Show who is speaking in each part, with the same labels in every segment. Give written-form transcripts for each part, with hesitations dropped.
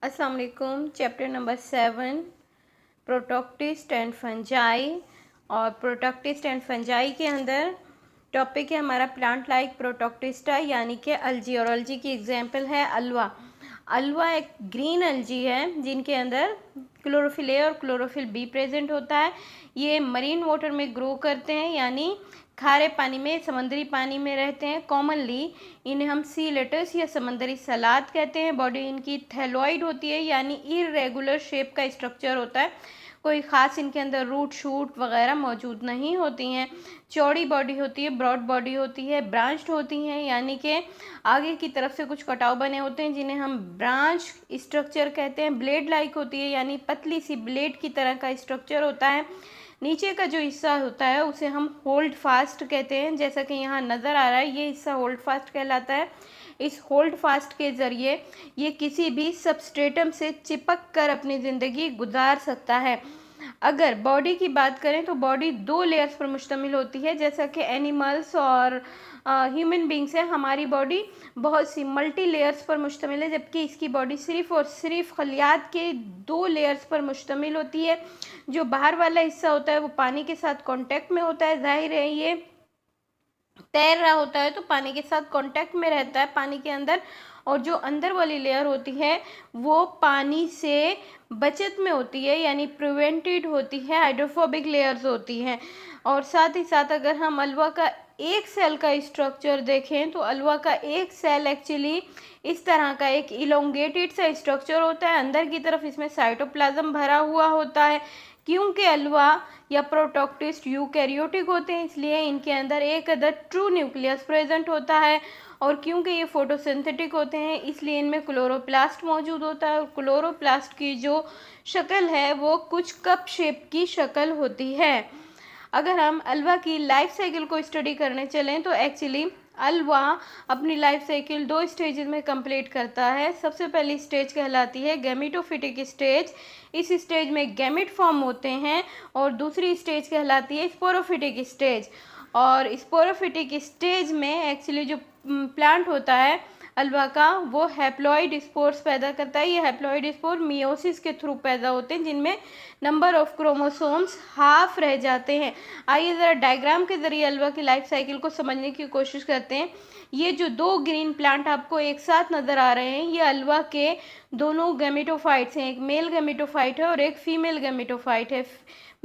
Speaker 1: अस्सलाम वालेकुम। Chapter number 7 protoctist and fungi. और प्रोटोक्टिस्ट एंड फंजाई के अंदर टॉपिक है हमारा प्लांट लाइक प्रोटोक्टिस्टा यानी कि अलजी। और अलजी की एग्जांपल है अल्वा। अल्वा एक ग्रीन अलजी है जिनके अंदर क्लोरोफिल ए और क्लोरोफिल बी प्रेजेंट होता है। ये मरीन वाटर में ग्रो करते हैं यानी खारे पानी में, समुद्री पानी में रहते हैं। कॉमनली इन्हें हम सी लेटस या समंदरी सलाद कहते हैं। बॉडी इनकी थैलॉइड होती है यानी इरेगुलर शेप का स्ट्रक्चर होता है। कोई ख़ास इनके अंदर रूट शूट वगैरह मौजूद नहीं होती हैं। चौड़ी बॉडी होती है, ब्रॉड बॉडी होती है, ब्रांच्ड होती हैं यानी कि आगे की तरफ से कुछ कटाव बने होते हैं जिन्हें हम ब्रांच स्ट्रक्चर कहते हैं। ब्लेड लाइक होती है यानी पतली सी ब्लेड की तरह का स्ट्रक्चर होता है। नीचे का जो हिस्सा होता है उसे हम होल्ड फास्ट कहते हैं। जैसा कि यहाँ नज़र आ रहा है, ये हिस्सा होल्ड फास्ट कहलाता है। इस होल्ड फास्ट के ज़रिए ये किसी भी सबस्ट्रेटम से चिपक कर अपनी ज़िंदगी गुजार सकता है। अगर बॉडी की बात करें तो बॉडी 2 लेयर्स पर मुश्तमिल होती है। जैसा कि एनिमल्स और ह्यूमन बींग्स है, हमारी बॉडी बहुत सी मल्टी लेयर्स पर मुश्तमिल है, जबकि इसकी बॉडी सिर्फ़ और सिर्फ खलियात के 2 लेयर्स पर मुश्तमिल होती है। जो बाहर वाला हिस्सा होता है वो पानी के साथ कांटेक्ट में होता है। जाहिर है ये तैर रहा होता है तो पानी के साथ कांटेक्ट में रहता है पानी के अंदर। और जो अंदर वाली लेयर होती है वो पानी से बचत में होती है यानी प्रिवेंटेड होती है, हाइड्रोफोबिक लेयर्स होती हैं। और साथ ही साथ अगर हम अल्वा का एक सेल का स्ट्रक्चर देखें तो अल्वा का एक सेल एक्चुअली इस तरह का एक इलोंगेटेड सा स्ट्रक्चर होता है। अंदर की तरफ इसमें साइटोप्लाज्म भरा हुआ होता है। क्योंकि अल्वा या प्रोटोक्टिस्ट यूकैरियोटिक होते हैं इसलिए इनके अंदर एक अदद ट्रू न्यूक्लियस प्रेजेंट होता है। और क्योंकि ये फोटोसिंथेटिक होते हैं इसलिए इनमें क्लोरोप्लास्ट मौजूद होता है। और क्लोरोप्लास्ट की जो शक्ल है वो कुछ कप शेप की शक्ल होती है। अगर हम अल्वा की लाइफ साइकिल को स्टडी करने चलें तो एक्चुअली अल्वा अपनी लाइफ साइकिल 2 स्टेजेस में कंप्लीट करता है। सबसे पहली स्टेज कहलाती है गैमेटोफिटिक स्टेज। इस स्टेज में गैमेट फॉर्म होते हैं। और दूसरी स्टेज कहलाती है स्पोरोफिटिक स्टेज। और स्पोरोफिटिक स्टेज में एक्चुअली जो प्लांट होता है अल्वा का वो हैप्लॉइड स्पोर्स पैदा करता है। ये हैप्लॉइड स्पोर मियोसिस के थ्रू पैदा होते हैं जिनमें नंबर ऑफ क्रोमोसोम्स हाफ रह जाते हैं। आइए ज़रा डायग्राम के ज़रिए अल्वा की लाइफ साइकिल को समझने की कोशिश करते हैं। ये जो 2 ग्रीन प्लांट आपको एक साथ नज़र आ रहे हैं ये अल्वा के दोनों गैमेटोफाइट्स हैं। एक मेल गैमेटोफाइट है और एक फीमेल गैमेटोफाइट है।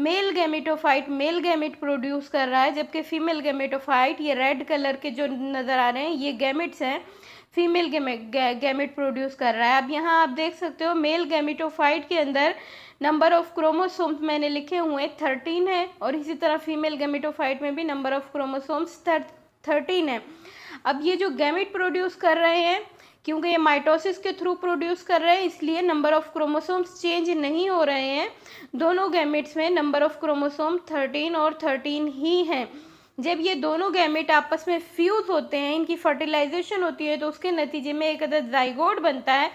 Speaker 1: Male gametophyte male gamete produce कर रहा है, जबकि फीमेल गैमेटोफाइट ये रेड कलर के जो नज़र आ रहे हैं ये गैमेट्स हैं, फीमेल गैमेट प्रोड्यूस कर रहा है। अब यहाँ आप देख सकते हो मेल गैमेटोफाइट के अंदर नंबर ऑफ क्रोमोसोम्स मैंने लिखे हुए 13 है। और इसी तरह फीमेल गैमेटोफाइट में भी नंबर ऑफ क्रोमोसोम्स 13 है। अब ये जो गैमेट प्रोड्यूस कर रहे हैं क्योंकि ये माइटोसिस के थ्रू प्रोड्यूस कर रहे हैं इसलिए नंबर ऑफ क्रोमोसोम्स चेंज नहीं हो रहे हैं। दोनों गैमेट्स में नंबर ऑफ क्रोमोसोम 13 और 13 ही हैं। जब ये दोनों गैमेट आपस में फ्यूज होते हैं, इनकी फर्टिलाइजेशन होती है तो उसके नतीजे में एक अदद जाइगोट बनता है।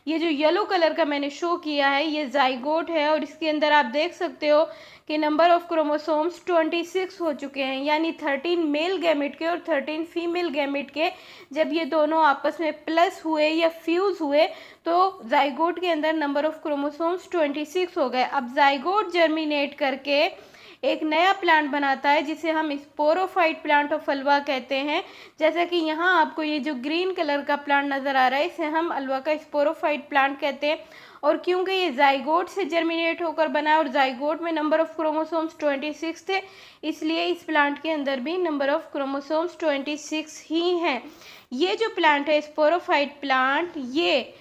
Speaker 1: ये जो येलो कलर का मैंने शो किया है ये जाइगोट है। और इसके अंदर आप देख सकते हो कि नंबर ऑफ क्रोमोसोम्स 26 हो चुके हैं यानी 13 मेल गैमेट के और 13 फीमेल गैमेट के जब ये दोनों आपस में प्लस हुए या फ्यूज हुए तो जाइगोट के अंदर नंबर ऑफ क्रोमोसोम्स 26 हो गए। अब जाइगोट जर्मिनेट करके एक नया प्लांट बनाता है जिसे हम स्पोरोफाइट प्लांट ऑफ अल्वा कहते हैं। जैसा कि यहाँ आपको ये जो ग्रीन कलर का प्लांट नज़र आ रहा है इसे हम अल्वा का स्पोरोफाइट प्लांट कहते हैं। और क्योंकि ये जाइगोट से जर्मिनेट होकर बना और जाइगोट में नंबर ऑफ क्रोमोसोम्स 26 थे इसलिए इस प्लांट के अंदर भी नंबर ऑफ क्रोमोसोम्स 26 ही हैं। ये जो प्लांट है स्पोरोफाइट प्लांट, ये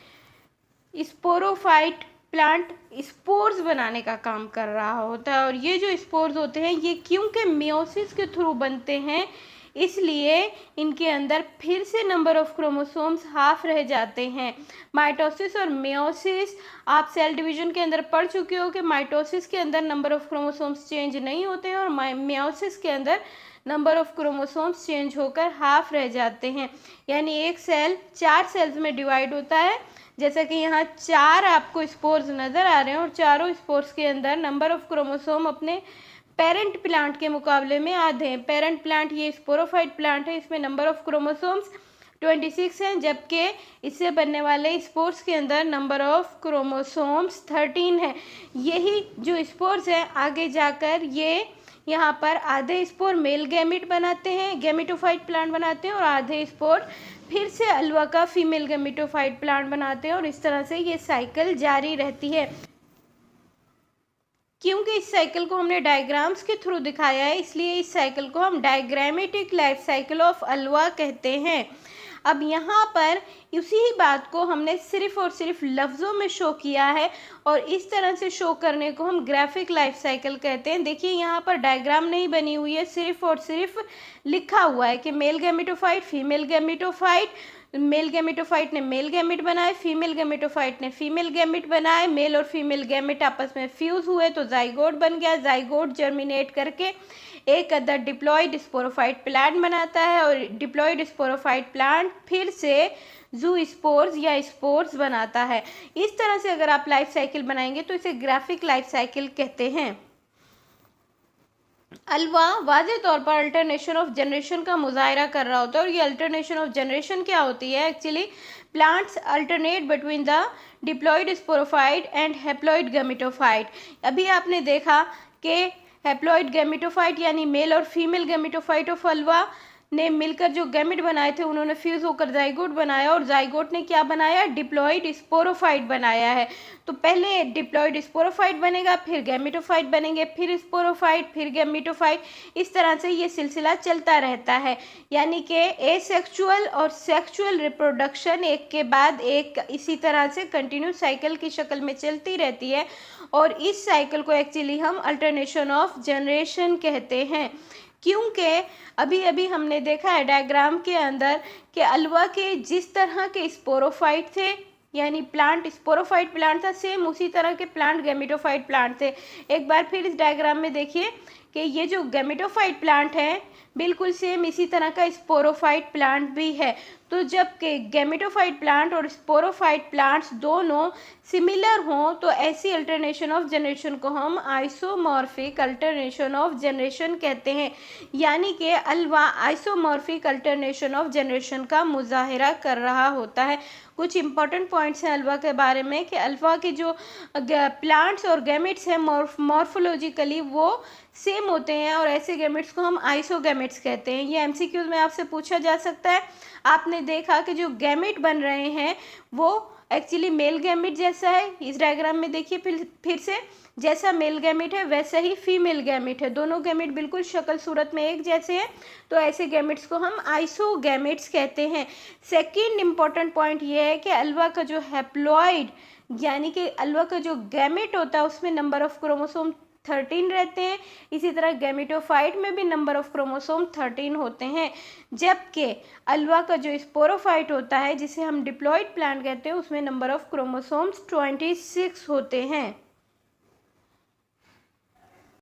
Speaker 1: स्पोरोफाइट प्लांट स्पोर्स बनाने का काम कर रहा होता है। और ये जो स्पोर्स होते हैं ये क्योंकि मियोसिस के थ्रू बनते हैं इसलिए इनके अंदर फिर से नंबर ऑफ क्रोमोसोम्स हाफ रह जाते हैं। माइटोसिस और मियोसिस आप सेल डिवीजन के अंदर पढ़ चुके हो कि माइटोसिस के अंदर नंबर ऑफ क्रोमोसोम्स चेंज नहीं होते हैं और मियोसिस के अंदर नंबर ऑफ क्रोमोसोम्स चेंज होकर हाफ रह जाते हैं। यानी एक सेल 4 सेल्स में डिवाइड होता है। जैसा कि यहाँ 4 आपको स्पोर्स नज़र आ रहे हैं और चारों स्पोर्स के अंदर नंबर ऑफ क्रोमोसोम अपने पेरेंट प्लांट के मुकाबले में आधे हैं। पेरेंट प्लांट ये स्पोरोफाइट प्लांट है, इसमें नंबर ऑफ क्रोमोसोम्स 26 हैं, जबकि इससे बनने वाले स्पोर्स के अंदर नंबर ऑफ क्रोमोसोम्स 13 है। यही जो स्पोर्स हैं आगे जाकर ये यहाँ पर आधे स्पोर मेल गैमिट बनाते हैं, गैमिटोफाइट प्लांट बनाते हैं, और आधे स्पोर फिर से अल्वा का फीमेल गैमिटोफाइट प्लांट बनाते हैं, और इस तरह से ये साइकिल जारी रहती है। क्योंकि इस साइकिल को हमने डायग्राम्स के थ्रू दिखाया है, इसलिए इस साइकिल को हम diagrammatic life cycle of Alva कहते हैं। अब यहाँ पर उसी ही बात को हमने सिर्फ और सिर्फ लफ्ज़ों में शो किया है, और इस तरह से शो करने को हम ग्राफिक लाइफ साइकिल कहते हैं। देखिए यहाँ पर डायग्राम नहीं बनी हुई है, सिर्फ और सिर्फ लिखा हुआ है कि male gametophyte, female gametophyte, male gametophyte ने मेल गैमेट बनाए, फीमेल गैमेटोफाइट ने फीमेल गैमेट बनाए, मेल और फीमेल गैमेट आपस में फ्यूज हुए तो जाइगोट बन गया, जाइगोट जर्मिनेट करके एक अदर डिप्लॉयड स्पोरोफाइट प्लांट बनाता है, और डिप्लॉयड स्पोरोफाइट प्लांट फिर से जू स्पोर्स या स्पोर्स बनाता है। इस तरह से अगर आप लाइफ साइकिल बनाएंगे तो इसे ग्राफिक लाइफ साइकिल कहते हैं। अल्वा वाज़े तौर पर अल्टरनेशन ऑफ जनरेशन का मुजाहरा कर रहा होता है, और ये अल्टरनेशन ऑफ जनरेशन क्या होती है? Actually plants alternate between the diploid sporophyte and haploid gametophyte. अभी आपने देखा कि हैप्लॉयड गैमेटोफाइट यानी मेल और फीमेल गैमेटोफाइट ऑफ अल्वा ने मिलकर जो गैमेट बनाए थे उन्होंने फ्यूज होकर जाइगोट बनाया, और जाइगोट ने क्या बनाया? डिप्लॉयड स्पोरोफाइट बनाया है। तो पहले डिप्लॉयड स्पोरोफाइट बनेगा, फिर गैमेटोफाइट बनेंगे, फिर स्पोरोफाइट, फिर गैमेटोफाइट। इस तरह से ये सिलसिला चलता रहता है, यानी कि एसेक्सुअल और सेक्सुअल रिप्रोडक्शन एक के बाद एक इसी तरह से कंटिन्यू साइकिल की शक्ल में चलती रहती है, और इस साइकिल को एक्चुअली हम अल्टरनेशन ऑफ जनरेशन कहते हैं। क्योंकि अभी अभी हमने देखा है डायग्राम के अंदर कि अल्वा के जिस तरह के स्पोरोफाइट थे, यानी प्लांट स्पोरोफाइट प्लांट था, सेम उसी तरह के प्लांट गैमेटोफाइट प्लांट थे। एक बार फिर इस डायग्राम में देखिए कि ये जो गैमेटोफाइट प्लांट है बिल्कुल सेम इसी तरह का स्पोरोफाइट प्लांट भी है। तो जब के गैमेटोफाइट प्लांट और स्पोरोफाइट प्लांट्स दोनों सिमिलर हों तो ऐसी अल्टरनेशन ऑफ जनरेशन को हम आइसोमॉर्फिक अल्टरनेशन ऑफ जनरेशन कहते हैं। यानी कि Alva isomorphic alternation of generation का मुजाहरा कर रहा होता है। कुछ इंपॉर्टेंट पॉइंट्स हैं अल्वा के बारे में कि अल्वा के जो प्लांट्स और गैमेट्स हैं मॉर्फोलॉजिकली वो सेम होते हैं, और ऐसे गैमेट्स को हम आइसोगैमेट्स कहते हैं। ये एमसीक्यूज में आपसे पूछा जा सकता है। आपने देखा कि जो गैमेट बन रहे हैं वो एक्चुअली मेल गैमेट जैसा है। इस डायग्राम में देखिए फिर से जैसा मेल गैमेट है वैसा ही फीमेल गैमेट है। दोनों गैमेट बिल्कुल शक्ल सूरत में एक जैसे हैं, तो ऐसे गैमेट्स को हम आइसोगैमेट्स कहते हैं। सेकंड इम्पॉर्टेंट पॉइंट ये है कि अल्वा का जो हैप्लॉइड यानी कि अल्वा का जो गैमेट होता है उसमें नंबर ऑफ क्रोमोसोम 13 रहते हैं। इसी तरह गैमेटोफाइट में भी नंबर ऑफ क्रोमोसोम 13 होते हैं, जबकि अल्वा का जो स्पोरोफाइट होता है जिसे हम डिप्लॉयड प्लांट कहते हैं उसमें नंबर ऑफ क्रोमोसोम्स 26 होते हैं।